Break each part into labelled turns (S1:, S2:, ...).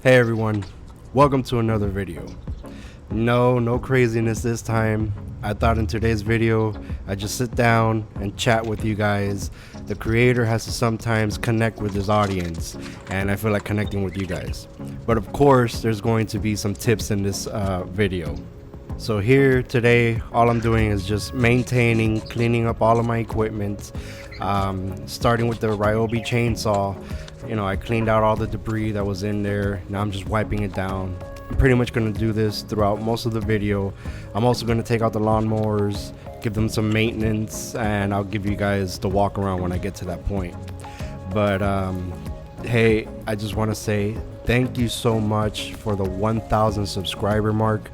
S1: Hey everyone, welcome to another video. No craziness this time. I thought in today's video I'd just sit down and chat with you guys. The creator has to sometimes connect with his audience, and I feel like connecting with you guys. But of course there's going to be some tips in this video. So here today all I'm doing is just maintaining, cleaning up all of my equipment, starting with the Ryobi chainsaw. You know, I cleaned out all the debris that was in there. Now I'm just wiping it down. I'm pretty much going to do this throughout most of the video. I'm also going to take out the lawnmowers, give them some maintenance, and I'll give you guys the walk around when I get to that point. But hey, I just want to say thank you so much for the 1,000 subscriber mark.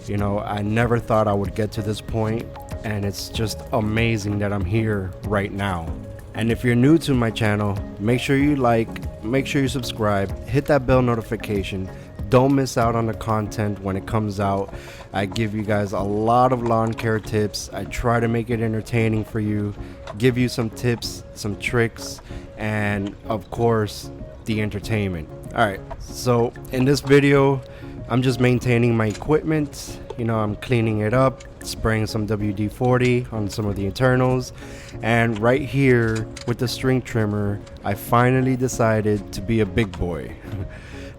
S1: You know, I never thought I would get to this point, and it's just amazing that I'm here right now. And if you're new to my channel, make sure you like, make sure you subscribe, hit that bell notification. Don't miss out on the content when it comes out. I give you guys a lot of lawn care tips. I try to make it entertaining for you, give you some tips, some tricks, and of course, the entertainment. All right, so in this video, I'm just maintaining my equipment. You know, I'm cleaning it up, spraying some WD-40 on some of the internals, and right here with the string trimmer I finally decided to be a big boy.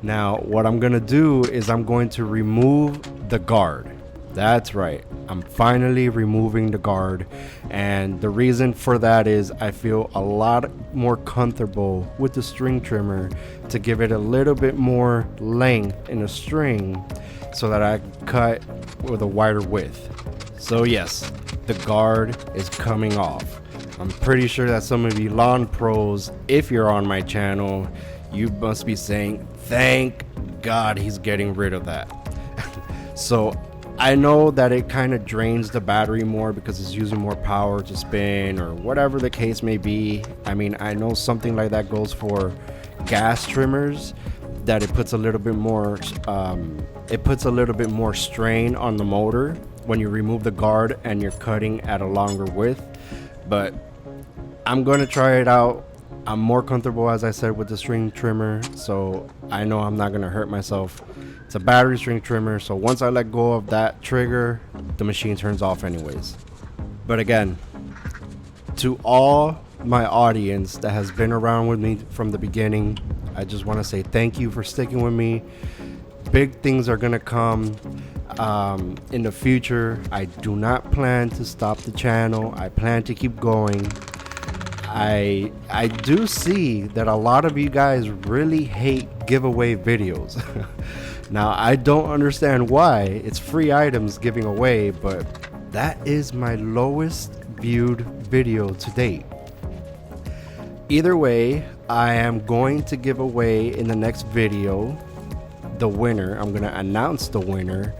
S1: Now what I'm gonna do is I'm going to remove the guard. That's right, I'm finally removing the guard, and the reason for that is I feel a lot more comfortable with the string trimmer to give it a little bit more length in the string so that I cut with a wider width. So yes, the guard is coming off. I'm pretty sure that some of you lawn pros, if you're on my channel, you must be saying, thank God he's getting rid of that. So I know that it kind of drains the battery more because it's using more power to spin or whatever the case may be. I mean, I know something like that goes for gas trimmers, that it puts a little bit more strain on the motor when you remove the guard and you're cutting at a longer width. But I'm going to try it out. I'm more comfortable, as I said, with the string trimmer, so I know I'm not going to hurt myself. It's a battery string trimmer, so once I let go of that trigger, the machine turns off anyways. But again, to all my audience that has been around with me from the beginning, I just want to say thank you for sticking with me. Big things are going to come in the future. I do not plan to stop the channel. I plan to keep going. I do see that a lot of you guys really hate giveaway videos. Now I don't understand why. It's free items giving away, but that is my lowest viewed video to date. Either way, I am going to give away in the next video the winner. I'm going to announce the winner,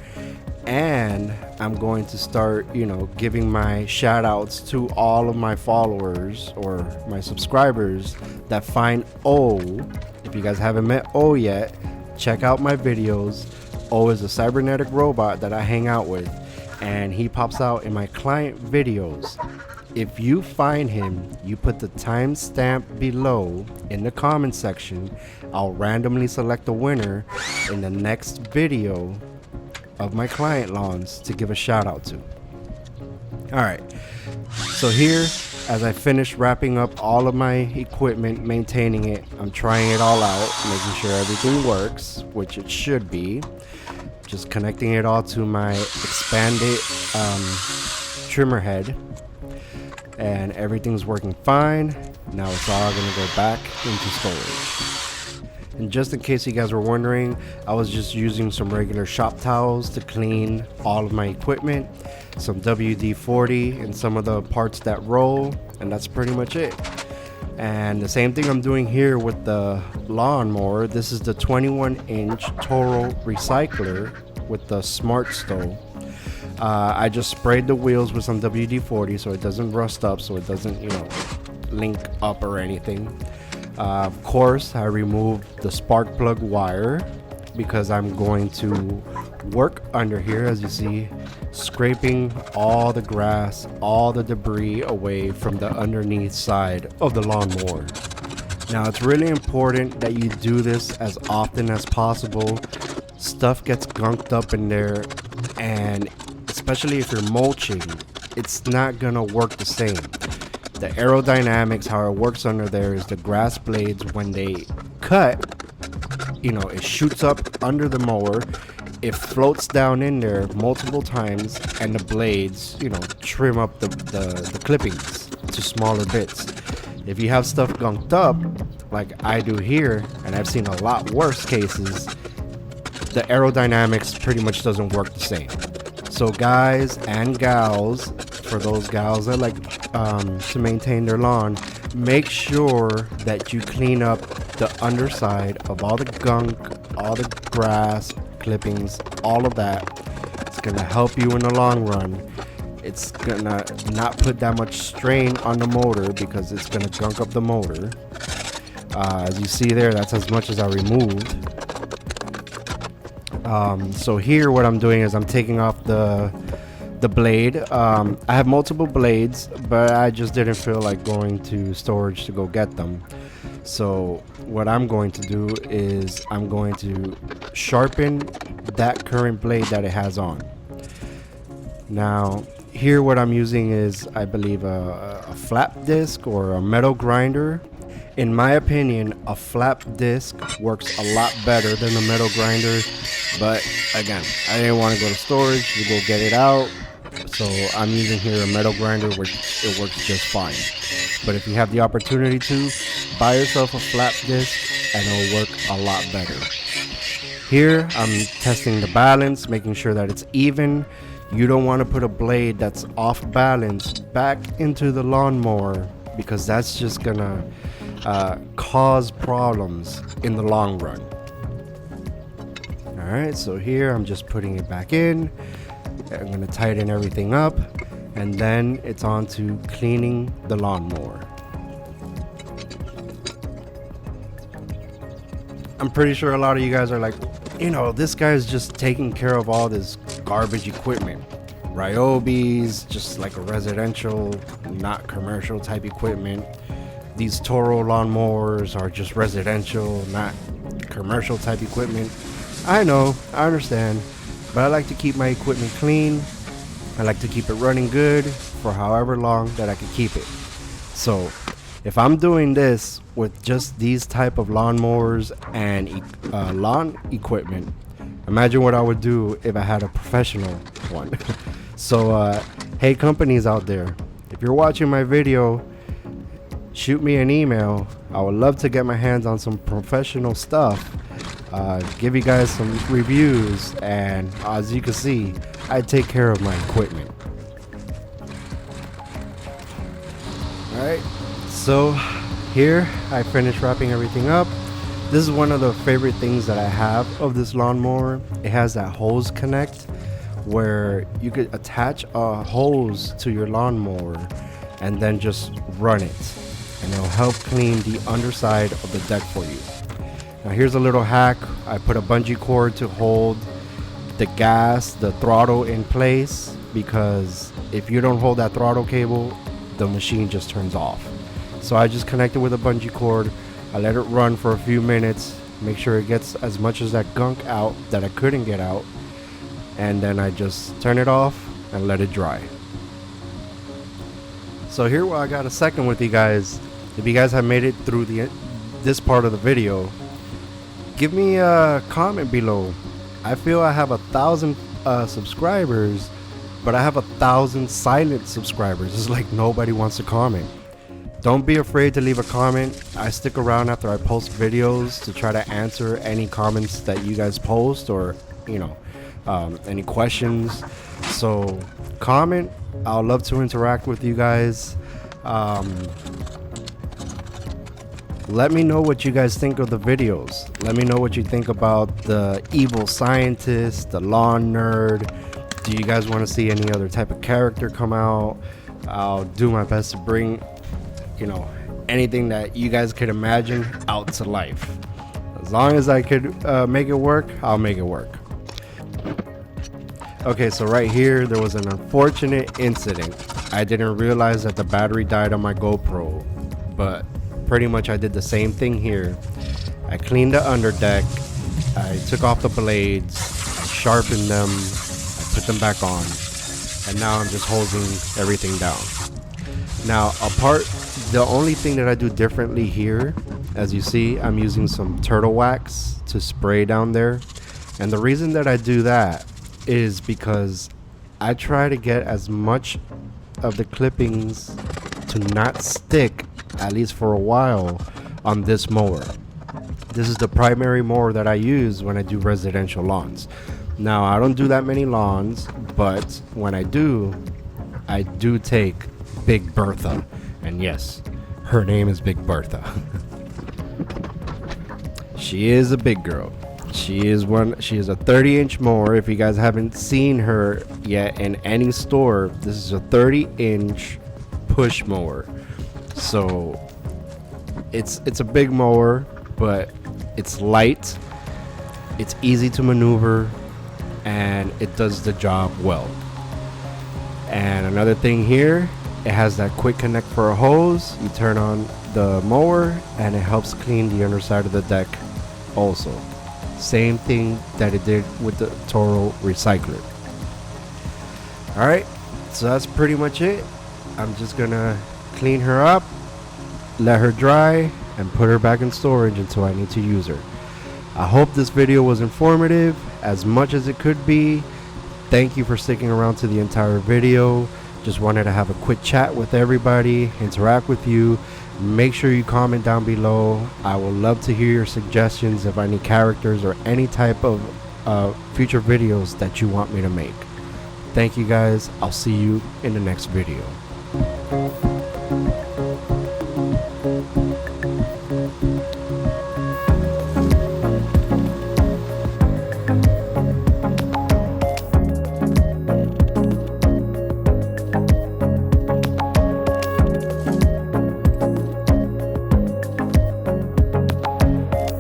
S1: and I'm going to start, you know, giving my shout outs to all of my followers or my subscribers that find O. If you guys haven't met O yet, check out my videos. O is a cybernetic robot that I hang out with, and he pops out in my client videos. If you find him, you put the timestamp below in the comment section. I'll randomly select the winner in the next video of my client lawns to give a shout out to. Alright, so here, as I finish wrapping up all of my equipment, maintaining it, I'm trying it all out, making sure everything works, which it should be. Just connecting it all to my expanded trimmer head, and everything's working fine. Now it's all gonna go back into storage. And just in case you guys were wondering, I was just using some regular shop towels to clean all of my equipment, some WD-40 and some of the parts that roll, and that's pretty much it. And the same thing I'm doing here with the lawnmower. This is the 21-inch Toro recycler with the Smart Stow. I just sprayed the wheels with some WD-40 so it doesn't rust up, so it doesn't, you know, link up or anything. Of course, I removed the spark plug wire because I'm going to work under here, as you see, scraping all the grass, all the debris away from the underneath side of the lawnmower. Now it's really important that you do this as often as possible. Stuff gets gunked up in there, and especially if you're mulching, it's not gonna work the same. The aerodynamics, how it works under there is the grass blades, when they cut, it shoots up under the mower, it floats down in there multiple times, and the blades, trim up the clippings to smaller bits. If you have stuff gunked up, like I do here, and I've seen a lot worse cases, the aerodynamics pretty much doesn't work the same. So guys and gals, for those gals that like to maintain their lawn, make sure that you clean up the underside of all the gunk, all the grass, clippings, all of that. It's gonna help you in the long run. It's gonna not put that much strain on the motor because it's gonna gunk up the motor. As you see there, that's as much as I removed. So here what I'm doing is I'm taking off the blade. I have multiple blades, but I just didn't feel like going to storage to go get them. So what I'm going to do is I'm going to sharpen that current blade that it has on. Now here what I'm using is, I believe, a flap disc or a metal grinder. In my opinion, a flap disc works a lot better than a metal grinder, but again, I didn't want to go to storage to go get it out, so I'm using here a metal grinder, which it works just fine. But if you have the opportunity to, buy yourself a flap disc and it'll work a lot better. Here I'm testing the balance, making sure that it's even. You don't want to put a blade that's off balance back into the lawnmower, because that's just gonna cause problems in the long run. Alright, so here I'm just putting it back in. I'm gonna tighten everything up, and then it's on to cleaning the lawnmower. I'm pretty sure a lot of you guys are like, this guy's just taking care of all this garbage equipment. Ryobis, just like a residential, not commercial type equipment. These Toro lawnmowers are just residential, not commercial type equipment. I know, I understand, but I like to keep my equipment clean. I like to keep it running good for however long that I can keep it. So if I'm doing this with just these type of lawnmowers and lawn equipment, imagine what I would do if I had a professional one. So hey, companies out there, if you're watching my video, shoot me an email. I would love to get my hands on some professional stuff, give you guys some reviews, and as you can see, I take care of my equipment. Alright, so here I finished wrapping everything up. This is one of the favorite things that I have of this lawnmower. It has that hose connect where you could attach a hose to your lawnmower and then just run it, and it'll help clean the underside of the deck for you. Now here's a little hack. I put a bungee cord to hold the gas, the throttle in place, because if you don't hold that throttle cable, the machine just turns off. So I just connect it with a bungee cord. I let it run for a few minutes, make sure it gets as much as that gunk out that I couldn't get out, and then I just turn it off and let it dry. So here I got a second with you guys. If you guys have made it through this part of the video, give me a comment below. I feel I have 1,000 subscribers, but I have 1,000 silent subscribers. It's like nobody wants to comment. Don't be afraid to leave a comment. I stick around after I post videos to try to answer any comments that you guys post, or any questions. So comment. I'll love to interact with you guys. Let me know what you guys think of the videos. Let me know what you think about the evil scientist, the lawn nerd. Do you guys want to see any other type of character come out? I'll do my best to bring anything that you guys could imagine out to life. As long as I could make it work, I'll make it work. Okay, so right here there was an unfortunate incident. I didn't realize that the battery died on my GoPro, but pretty much I did the same thing here. I cleaned the underdeck, I took off the blades, I sharpened them, I put them back on, and now I'm just hosing everything down. Now the only thing that I do differently here, as you see, I'm using some turtle wax to spray down there. And the reason that I do that is because I try to get as much of the clippings to not stick, at least for a while, on this mower. This is the primary mower that I use when I do residential lawns. Now, I don't do that many lawns, but when I do take Big Bertha. And yes, her name is Big Bertha. She is a big girl. She is a 30-inch mower. If you guys haven't seen her yet in any store, this is a 30-inch push mower. So it's a big mower, but it's light, it's easy to maneuver, and it does the job well. And another thing here, it has that quick connect for a hose. You turn on the mower and it helps clean the underside of the deck also. Same thing that it did with the Toro Recycler. Alright, so that's pretty much it. I'm just gonna clean her up, let her dry, and put her back in storage until I need to use her. I hope this video was informative as much as it could be. Thank you for sticking around to the entire video. Just wanted to have a quick chat with everybody, interact with you. Make sure you comment down below. I would love to hear your suggestions of any characters or any type of future videos that you want me to make. Thank you guys. I'll see you in the next video.